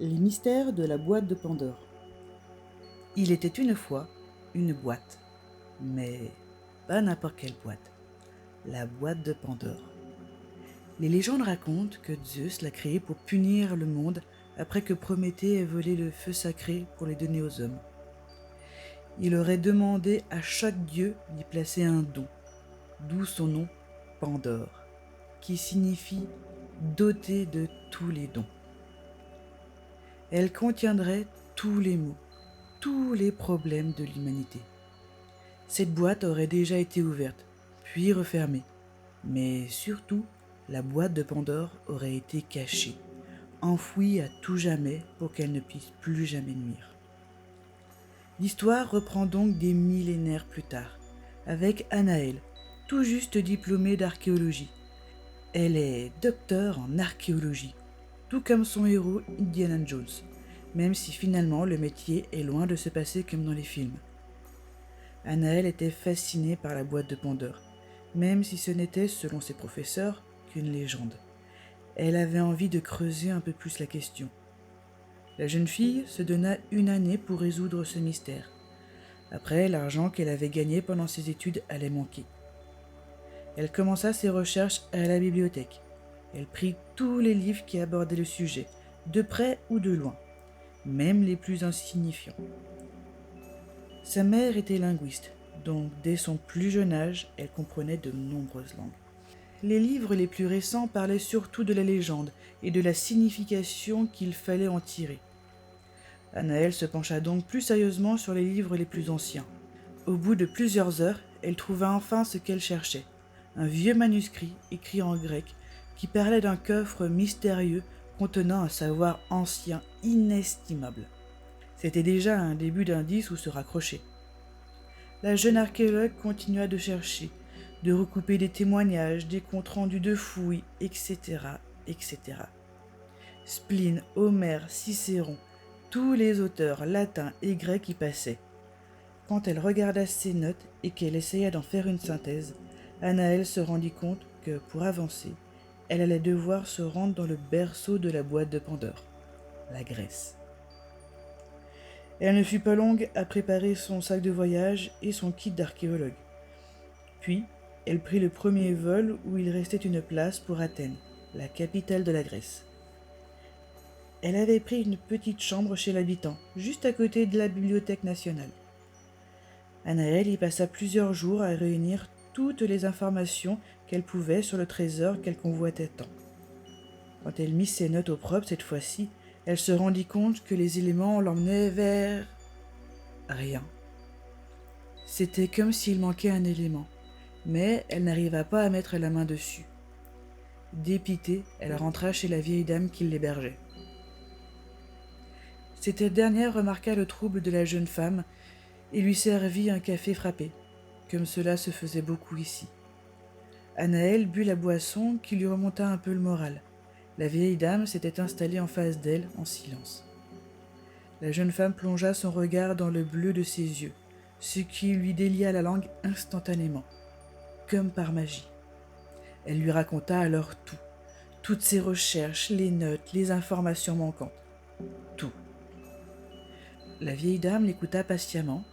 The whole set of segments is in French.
Les mystères de la boîte de Pandore. Il était une fois une boîte, mais pas n'importe quelle boîte, la boîte de Pandore. Les légendes racontent que Zeus l'a créée pour punir le monde après que Prométhée ait volé le feu sacré pour les donner aux hommes. Il aurait demandé à chaque dieu d'y placer un don, d'où son nom Pandore, qui signifie doté de tous les dons. Elle contiendrait tous les maux, tous les problèmes de l'humanité. Cette boîte aurait déjà été ouverte, puis refermée. Mais surtout, la boîte de Pandore aurait été cachée, enfouie à tout jamais pour qu'elle ne puisse plus jamais nuire. L'histoire reprend donc des millénaires plus tard, avec Anaël, tout juste diplômée d'archéologie. Elle est docteur en archéologie, tout comme son héros Indiana Jones, même si finalement le métier est loin de se passer comme dans les films. Anaël était fascinée par la boîte de Pandore, même si ce n'était, selon ses professeurs, qu'une légende. Elle avait envie de creuser un peu plus la question. La jeune fille se donna une année pour résoudre ce mystère. Après, l'argent qu'elle avait gagné pendant ses études allait manquer. Elle commença ses recherches à la bibliothèque. Elle prit tous les livres qui abordaient le sujet, de près ou de loin, même les plus insignifiants. Sa mère était linguiste, donc dès son plus jeune âge, elle comprenait de nombreuses langues. Les livres les plus récents parlaient surtout de la légende et de la signification qu'il fallait en tirer. Anaël se pencha donc plus sérieusement sur les livres les plus anciens. Au bout de plusieurs heures, elle trouva enfin ce qu'elle cherchait, un vieux manuscrit écrit en grec qui parlait d'un coffre mystérieux contenant un savoir ancien inestimable. C'était déjà un début d'indice où se raccrocher. La jeune archéologue continua de chercher, de recouper des témoignages, des comptes rendus de fouilles, etc., etc. Spline, Homère, Cicéron, tous les auteurs latins et grecs y passaient. Quand elle regarda ses notes et qu'elle essaya d'en faire une synthèse, Anaël se rendit compte que, pour avancer, elle allait devoir se rendre dans le berceau de la boîte de Pandore, la Grèce. Elle ne fut pas longue à préparer son sac de voyage et son kit d'archéologue. Puis, elle prit le premier vol où il restait une place pour Athènes, la capitale de la Grèce. Elle avait pris une petite chambre chez l'habitant, juste à côté de la bibliothèque nationale. Anaël y passa plusieurs jours à réunir toutes les informations qu'elle pouvait sur le trésor qu'elle convoitait tant. Quand elle mit ses notes au propre cette fois-ci, elle se rendit compte que les éléments l'emmenaient vers... rien. C'était comme s'il manquait un élément, mais elle n'arriva pas à mettre la main dessus. Dépitée, elle rentra chez la vieille dame qui l'hébergeait. Cette dernière remarqua le trouble de la jeune femme et lui servit un café frappé, comme cela se faisait beaucoup ici. Anaël but la boisson qui lui remonta un peu le moral. La vieille dame s'était installée en face d'elle en silence. La jeune femme plongea son regard dans le bleu de ses yeux, ce qui lui délia la langue instantanément, comme par magie. Elle lui raconta alors tout, toutes ses recherches, les notes, les informations manquantes, tout. La vieille dame l'écouta patiemment,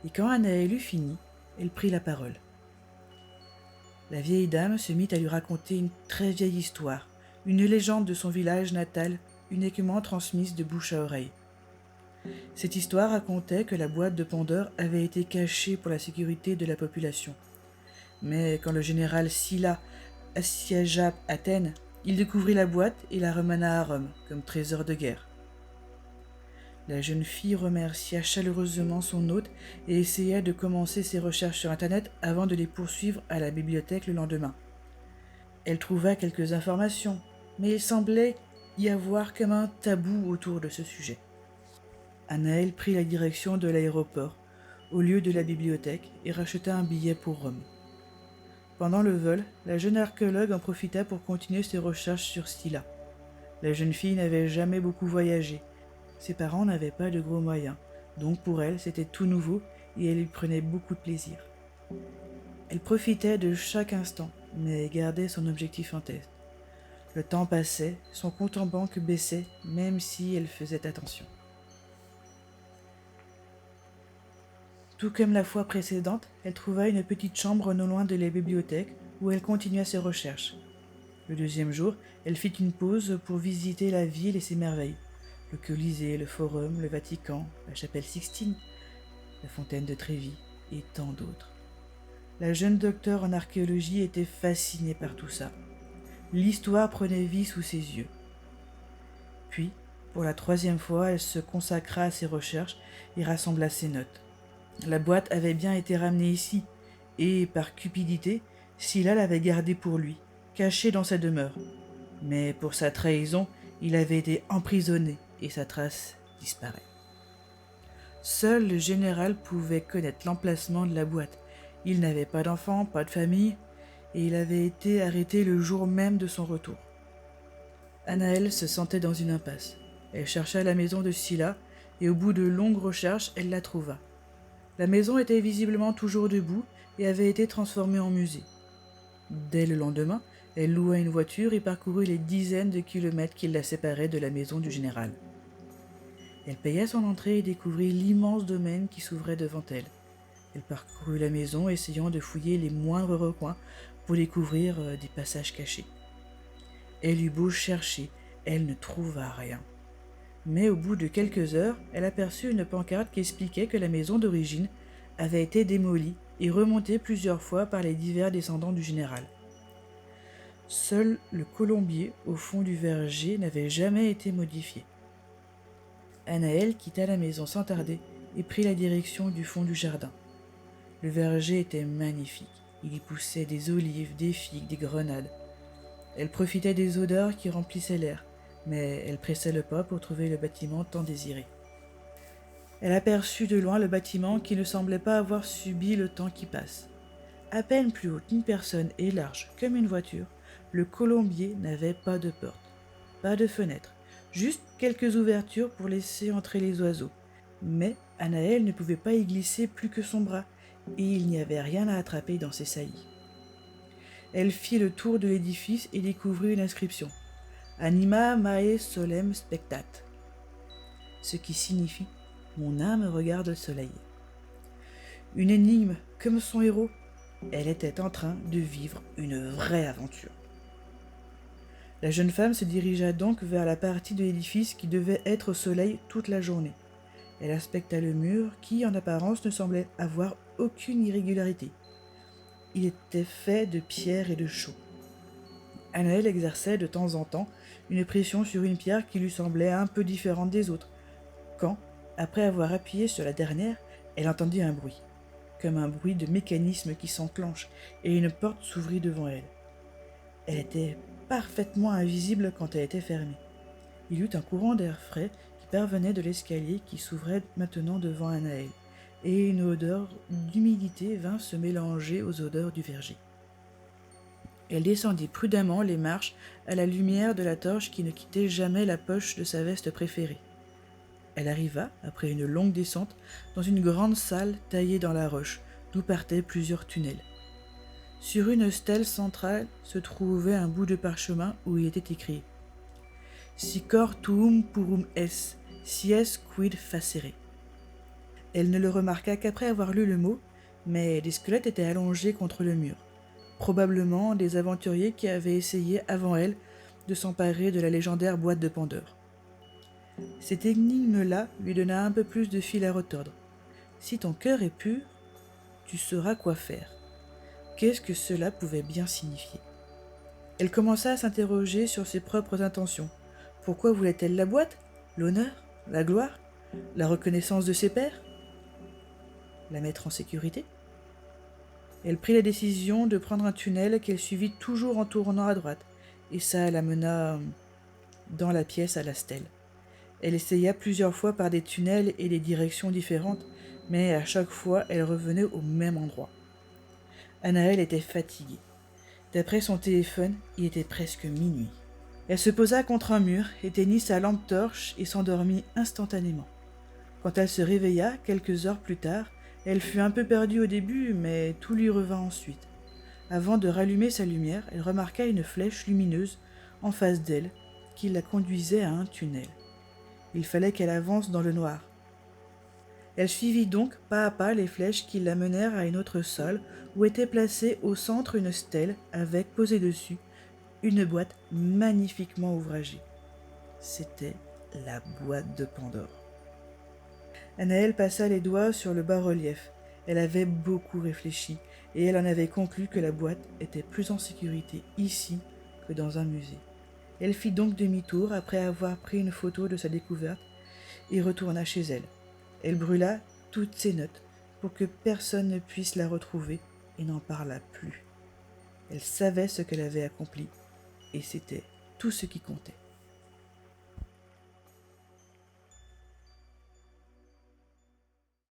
et quand Anaël eut fini, elle prit la parole. La vieille dame se mit à lui raconter une très vieille histoire, une légende de son village natal, uniquement transmise de bouche à oreille. Cette histoire racontait que la boîte de Pandore avait été cachée pour la sécurité de la population. Mais quand le général Sylla assiégea Athènes, il découvrit la boîte et la remena à Rome comme trésor de guerre. La jeune fille remercia chaleureusement son hôte et essaya de commencer ses recherches sur Internet avant de les poursuivre à la bibliothèque le lendemain. Elle trouva quelques informations, mais il semblait y avoir comme un tabou autour de ce sujet. Anaël prit la direction de l'aéroport, au lieu de la bibliothèque, et racheta un billet pour Rome. Pendant le vol, la jeune archéologue en profita pour continuer ses recherches sur Sylla. La jeune fille n'avait jamais beaucoup voyagé. Ses parents n'avaient pas de gros moyens, donc pour elle c'était tout nouveau et elle y prenait beaucoup de plaisir. Elle profitait de chaque instant, mais gardait son objectif en tête. Le temps passait, son compte en banque baissait, même si elle faisait attention. Tout comme la fois précédente, elle trouva une petite chambre non loin de la bibliothèque où elle continua ses recherches. Le deuxième jour, elle fit une pause pour visiter la ville et ses merveilles. Le Colisée, le Forum, le Vatican, la chapelle Sixtine, la fontaine de Trévi et tant d'autres. La jeune docteure en archéologie était fascinée par tout ça. L'histoire prenait vie sous ses yeux. Puis, pour la troisième fois, elle se consacra à ses recherches et rassembla ses notes. La boîte avait bien été ramenée ici, et, par cupidité, Scylla l'avait gardée pour lui, cachée dans sa demeure. Mais pour sa trahison, il avait été emprisonné, et sa trace disparaît. Seul le général pouvait connaître l'emplacement de la boîte. Il n'avait pas d'enfant, pas de famille, et il avait été arrêté le jour même de son retour. Anaëlle se sentait dans une impasse. Elle chercha la maison de Scylla, et au bout de longues recherches, elle la trouva. La maison était visiblement toujours debout et avait été transformée en musée. Dès le lendemain, elle loua une voiture et parcourut les dizaines de kilomètres qui la séparaient de la maison du général. Elle paya son entrée et découvrit l'immense domaine qui s'ouvrait devant elle. Elle parcourut la maison, essayant de fouiller les moindres recoins pour découvrir des passages cachés. Elle eut beau chercher, elle ne trouva rien. Mais au bout de quelques heures, elle aperçut une pancarte qui expliquait que la maison d'origine avait été démolie et remontée plusieurs fois par les divers descendants du général. Seul le colombier au fond du verger n'avait jamais été modifié. Anaëlle quitta la maison sans tarder et prit la direction du fond du jardin. Le verger était magnifique. Il y poussait des olives, des figues, des grenades. Elle profitait des odeurs qui remplissaient l'air, mais elle pressait le pas pour trouver le bâtiment tant désiré. Elle aperçut de loin le bâtiment qui ne semblait pas avoir subi le temps qui passe. À peine plus haut qu'une personne et large comme une voiture, le colombier n'avait pas de porte, pas de fenêtre, juste quelques ouvertures pour laisser entrer les oiseaux. Mais Anaëlle ne pouvait pas y glisser plus que son bras, et il n'y avait rien à attraper dans ses saillies. Elle fit le tour de l'édifice et découvrit une inscription. Anima mae solem spectat, ce qui signifie « Mon âme regarde le soleil ». Une énigme comme son héros, elle était en train de vivre une vraie aventure. La jeune femme se dirigea donc vers la partie de l'édifice qui devait être au soleil toute la journée. Elle inspecta le mur qui, en apparence, ne semblait avoir aucune irrégularité. Il était fait de pierre et de chaux. Anaëlle exerçait de temps en temps une pression sur une pierre qui lui semblait un peu différente des autres, quand, après avoir appuyé sur la dernière, elle entendit un bruit, comme un bruit de mécanisme qui s'enclenche, et une porte s'ouvrit devant elle. Elle était parfaitement invisible quand elle était fermée. Il y eut un courant d'air frais qui parvenait de l'escalier qui s'ouvrait maintenant devant Anaëlle, et une odeur d'humidité vint se mélanger aux odeurs du verger. Elle descendit prudemment les marches à la lumière de la torche qui ne quittait jamais la poche de sa veste préférée. Elle arriva, après une longue descente, dans une grande salle taillée dans la roche, d'où partaient plusieurs tunnels. Sur une stèle centrale se trouvait un bout de parchemin où il était écrit « Sicor tuum purum es, sies quid facere ». Elle ne le remarqua qu'après avoir lu le mot, mais des squelettes étaient allongés contre le mur. Probablement des aventuriers qui avaient essayé avant elle de s'emparer de la légendaire boîte de Pandore. Cette énigme-là lui donna un peu plus de fil à retordre. Si ton cœur est pur, tu sauras quoi faire. Qu'est-ce que cela pouvait bien signifier? Elle commença à s'interroger sur ses propres intentions. Pourquoi voulait-elle la boîte? L'honneur? La gloire? La reconnaissance de ses pairs? La mettre en sécurité? Elle prit la décision de prendre un tunnel qu'elle suivit toujours en tournant à droite, et ça la mena dans la pièce à la stèle. Elle essaya plusieurs fois par des tunnels et des directions différentes, mais à chaque fois elle revenait au même endroit. Anaëlle était fatiguée. D'après son téléphone, il était presque minuit. Elle se posa contre un mur, éteignit sa lampe torche et s'endormit instantanément. Quand elle se réveilla, quelques heures plus tard, elle fut un peu perdue au début, mais tout lui revint ensuite. Avant de rallumer sa lumière, elle remarqua une flèche lumineuse en face d'elle qui la conduisait à un tunnel. Il fallait qu'elle avance dans le noir. Elle suivit donc pas à pas les flèches qui la menèrent à une autre salle où était placée au centre une stèle avec posée dessus une boîte magnifiquement ouvragée. C'était la boîte de Pandore. Anaëlle passa les doigts sur le bas-relief. Elle avait beaucoup réfléchi et elle en avait conclu que la boîte était plus en sécurité ici que dans un musée. Elle fit donc demi-tour après avoir pris une photo de sa découverte et retourna chez elle. Elle brûla toutes ses notes pour que personne ne puisse la retrouver et n'en parla plus. Elle savait ce qu'elle avait accompli et c'était tout ce qui comptait.